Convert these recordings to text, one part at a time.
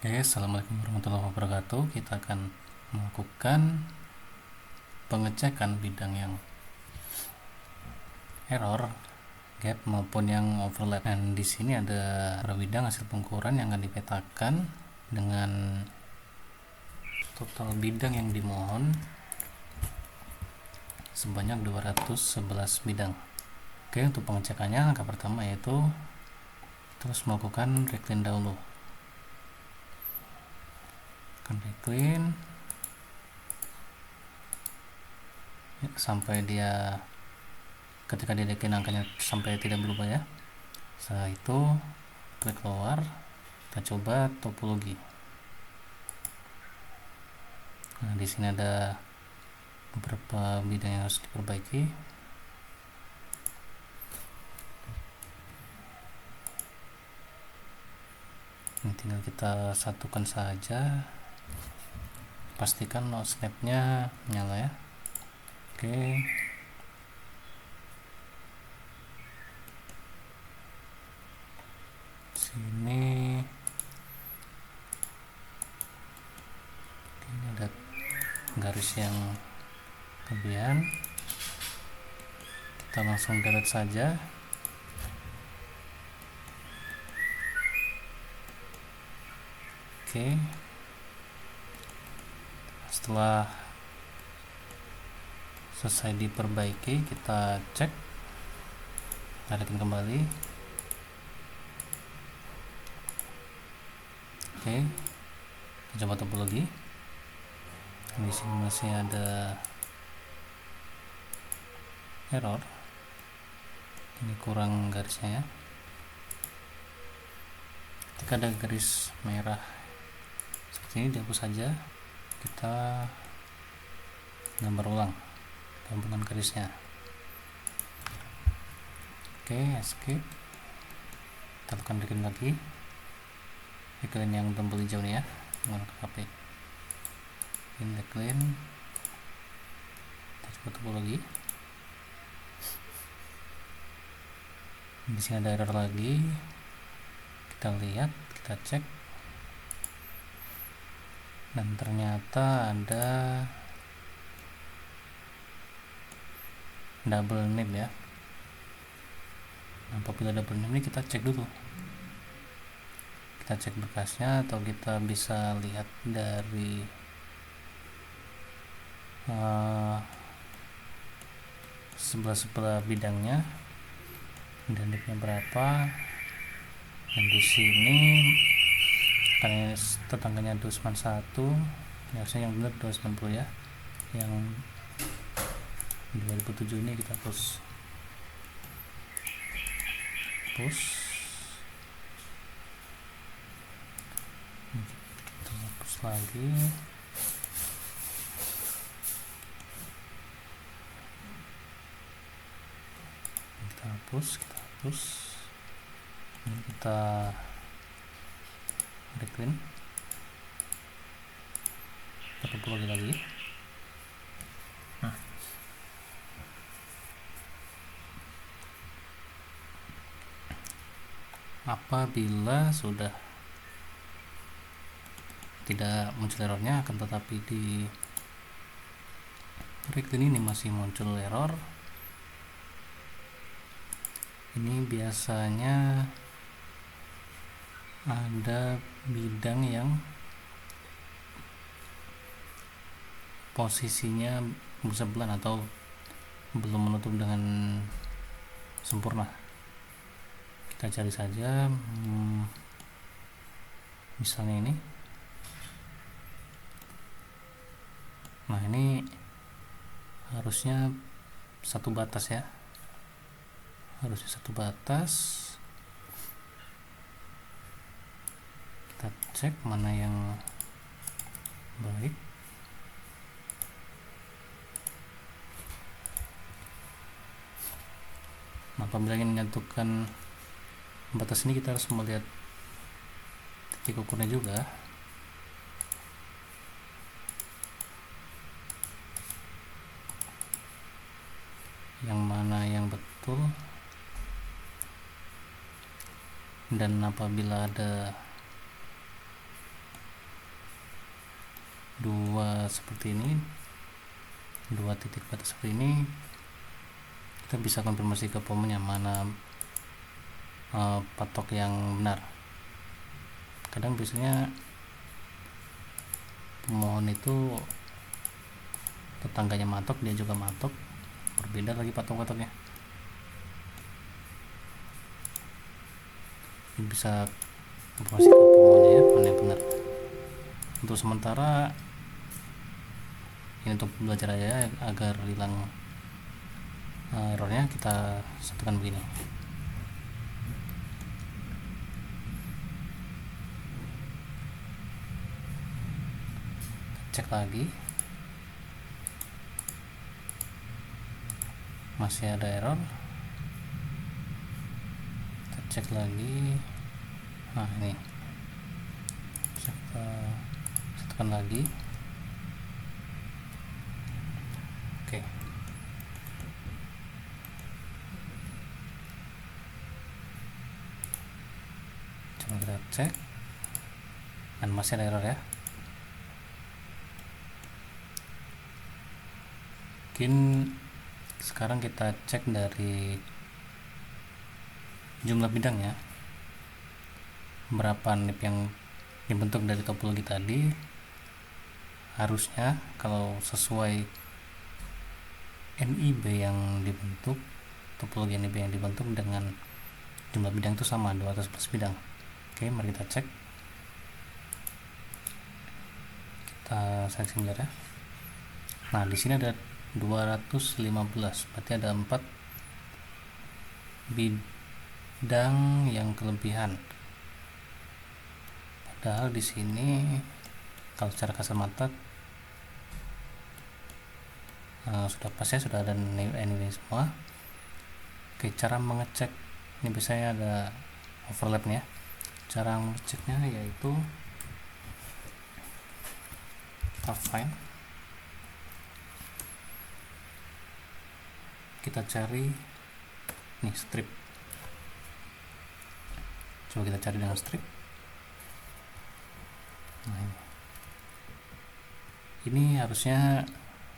Oke, assalamualaikum warahmatullahi wabarakatuh. Kita akan melakukan pengecekan bidang yang error, gap maupun yang overlap. Dan di sini ada bidang hasil pengukuran yang akan dipetakan dengan total bidang yang dimohon sebanyak 211 bidang. Oke, untuk pengecekannya langkah pertama yaitu terus melakukan reclean dahulu. Akan reclean sampai dia ketika dia reclean angkanya sampai tidak berubah ya. Setelah itu klik keluar, kita coba topologi. Nah, di sini ada beberapa bidang yang harus diperbaiki. Ini tinggal kita satukan saja, pastikan no snapnya nyala ya. Oke, sini ini ada garis yang kelebihan, kita langsung delete saja. Oke, setelah selesai diperbaiki, kita cek, tarikin kembali. Oke, kita coba topologi. Di sini masih ada error, ini kurang garisnya ya. Ketika ada garis merah seperti ini, dihapus saja, kita gambar ulang gabungan garisnya. Oke, escape, kita tekan reclean lagi, reclean yang tombol hijau nih ya, menggunakan HP. Ini reclean, kita coba topologi. Di sini ada error lagi, kita lihat, kita cek, dan ternyata ada double name ya. Apabila double name ini kita cek dulu, kita cek bekasnya, atau kita bisa lihat dari sebelah-sebelah bidangnya dan dipnya berapa. Dan di sini karena tetangganya 291, harusnya yang benar 290 ya, yang 2007 ini kita push kita hapus lagi. Kita hapus, ini kita reclean, kita topologi lagi. Apabila sudah tidak muncul errornya, akan tetapi di reclean ini masih muncul error, ini biasanya ada bidang yang posisinya bersebelah atau belum menutup dengan sempurna. Kita cari saja, misalnya ini. Nah, ini harusnya satu batas ya, harusnya satu batas. Kita cek mana yang baik. Nah, apabila ingin menyatukan batas ini, kita harus melihat titik ukurnya juga. Yang mana yang betul, dan apabila ada dua seperti ini, dua titik batas seperti ini, kita bisa konfirmasi ke pemohonnya mana patok yang benar. Kadang biasanya pemohon itu tetangganya matok, dia juga matok, berbeda lagi patok-patoknya. Ini bisa konfirmasi ke pemohonnya ya, mana yang benar. Untuk sementara ini untuk belajar aja agar hilang errornya, kita satukan begini. Cek lagi, masih ada error. Kita cek lagi, nah ini kita satukan lagi. Oke, coba kita cek, dan masih ada error ya. Mungkin sekarang kita cek dari jumlah bidangnya, berapa nip yang dibentuk dari topologi tadi. Harusnya kalau sesuai NIB yang dibentuk, topologi NIB yang dibentuk dengan jumlah bidang itu sama, 211 bidang. Oke, mari kita cek. Kita seleksi bentar ya. Nah, di sini ada 215, berarti ada 4 bidang yang kelebihan. Padahal di sini kalau secara kasat mata sudah pas ya, sudah ada NIB semua. Oke, cara mengecek ini biasanya ada overlapnya. Cara mengeceknya yaitu kita find, kita cari nih strip. Coba kita cari dengan strip. Nah, ini harusnya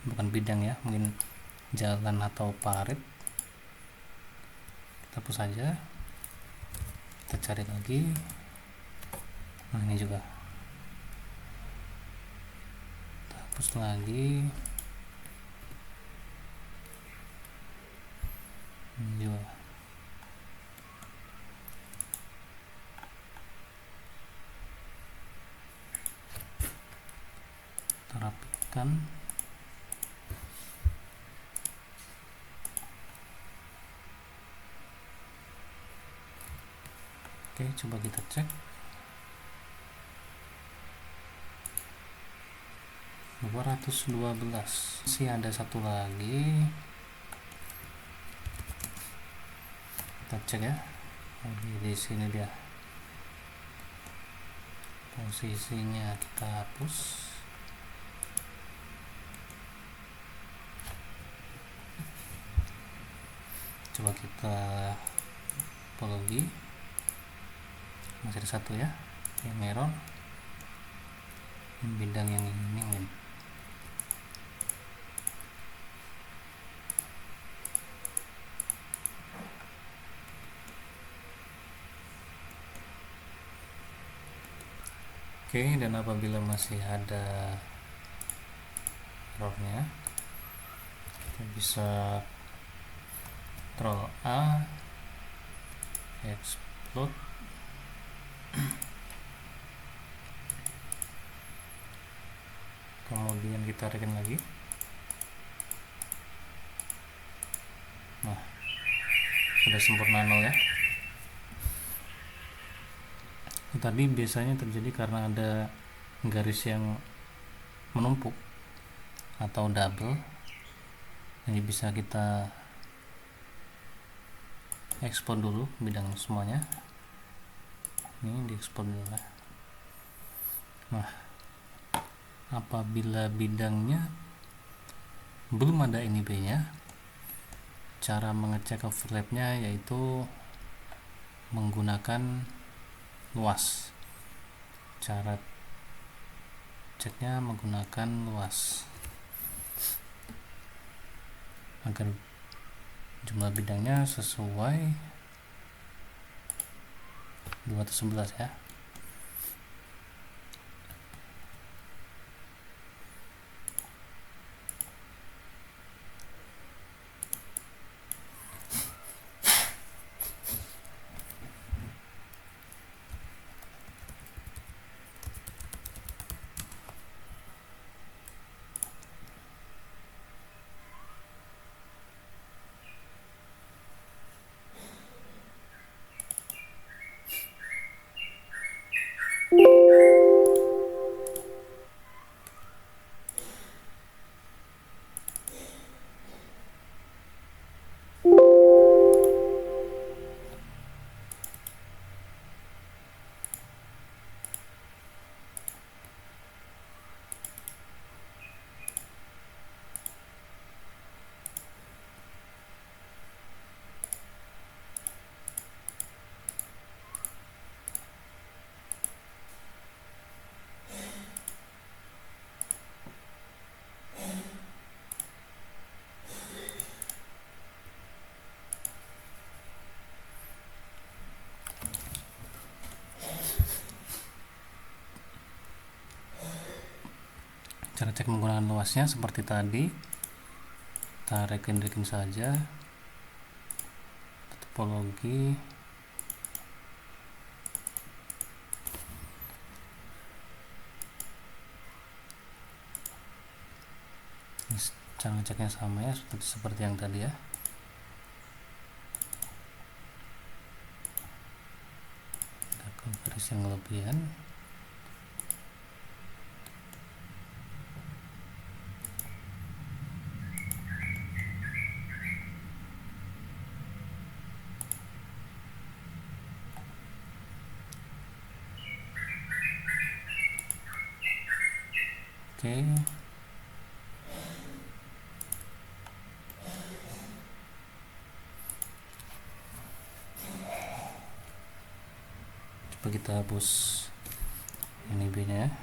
bukan bidang ya, mungkin jalan atau parit. Kita hapus saja, kita cari lagi. Nah, ini juga kita hapus lagi. Ini juga kita rapikan. Oke, coba kita cek. 212. Masih ada satu lagi. Kita cek ya. Di sini dia. Posisinya kita hapus. Coba kita topologi. Masih ada satu ya, yang error. Bidang yang ini. Oke, dan apabila masih ada errornya, kita bisa Ctrl A, explode, kemudian kita rekan lagi. Nah, sudah sempurna 0 ya. Tadi biasanya terjadi karena ada garis yang menumpuk atau double. Ini bisa kita ekspor dulu bidang semuanya. Ini diekspor dulu ya. Nah, apabila bidangnya belum ada NIB-nya, cara mengecek overlapnya yaitu menggunakan luas. Cara ceknya menggunakan luas agar jumlah bidangnya sesuai 211 ya. Cara cek menggunakan luasnya seperti tadi, kita rekin saja topologi. Ini cara ngeceknya sama ya, seperti yang tadi ya. Kita konversi yang kelebihan. Oke. Coba kita hapus ini B-nya.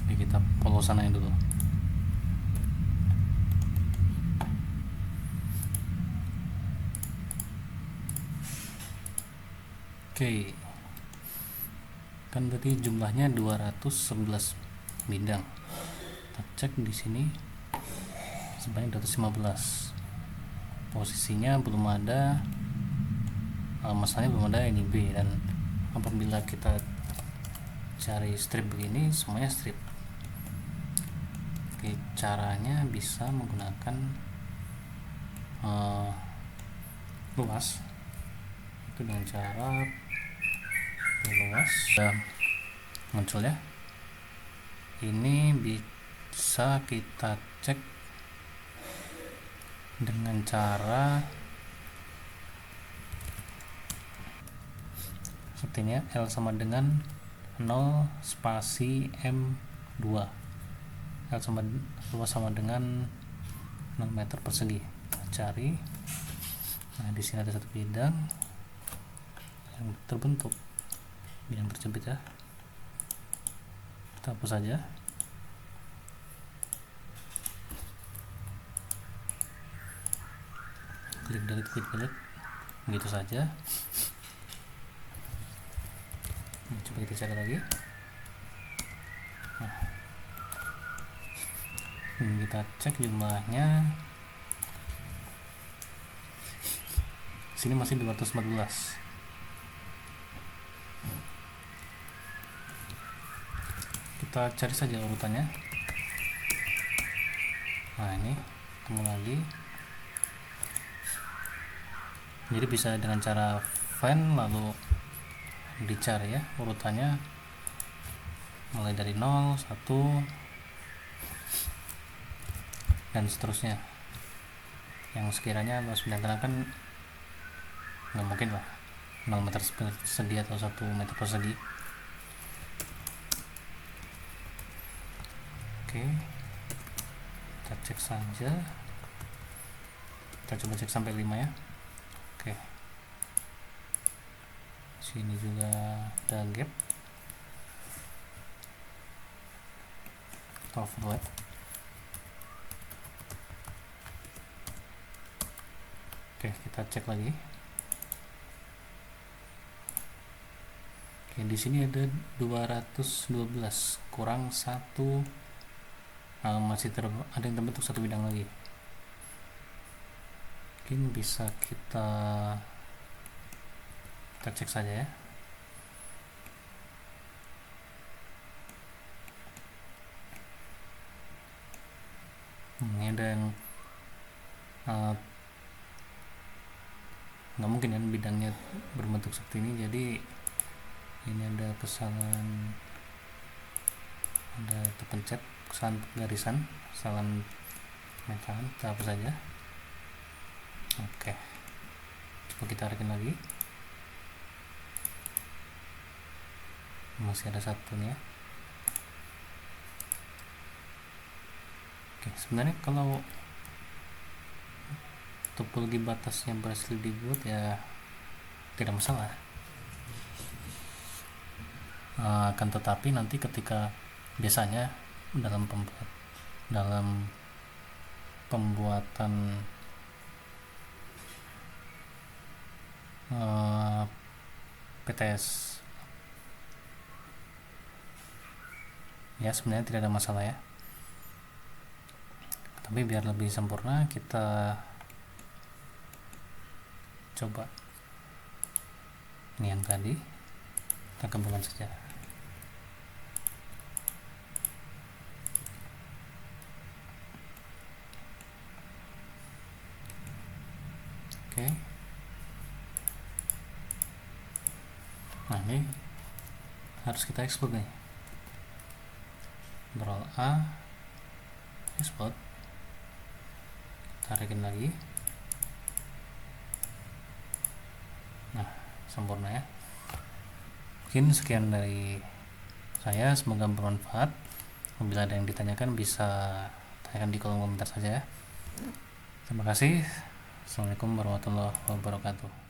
Jadi kita polosannya dulu. Oke, kan tadi jumlahnya 211 bidang. Kita cek di sini sebanyak 215. Posisinya belum ada, masalahnya belum ada ini B, dan apabila kita cari strip begini semuanya strip. Oke, caranya bisa menggunakan luas itu dengan cara luas muncul ya. Ini bisa kita cek dengan cara seperti ini ya, L sama dengan 0 spasi M2. L sama luas sama dengan 0 meter persegi. Kita cari. Nah, di sini ada satu bidang yang terbentuk, bidang terjepit ya. Kita hapus saja. Klik delete, begitu saja. Nah, coba kita cari lagi. Nah, ini kita cek jumlahnya. Sini masih 214. Kita cari saja urutannya. Nah, ini ketemu lagi. Jadi bisa dengan cara find lalu dicari ya urutannya mulai dari 0, 1 dan seterusnya. Yang sekiranya luas bidang kan nggak mungkin lah 0 meter persegi atau 1 meter persegi. Oke, kita cek saja. Kita coba cek sampai 5 ya. Oke, sini juga ada gap atau overlap. Oke, kita cek lagi. Oke, di sini ada 212 kurang 1, masih ada yang terbentuk satu bidang lagi. Mungkin bisa kita cek saja ya. Ini ada yang nggak mungkin kan bidangnya berbentuk seperti ini, jadi ini ada kesalahan, ada terpencet kesalahan garisan, kesalahan mecahan, kita hapus saja. Oke, coba kita tarikin lagi, masih ada satunya. Oke, sebenarnya kalau topologi batasnya berhasil dibuat ya tidak masalah. Akan tetapi nanti ketika biasanya dalam pembuatan PTS ya sebenarnya tidak ada masalah ya, tapi biar lebih sempurna kita coba ini yang tadi kita gabungkan saja. Oke, nah ini harus kita export nih, Ctrl A, export, tarikin lagi. Nah, sempurna ya. Mungkin sekian dari saya, semoga bermanfaat. Apabila ada yang ditanyakan bisa tanyakan di kolom komentar saja ya. Terima kasih. Assalamualaikum warahmatullahi wabarakatuh.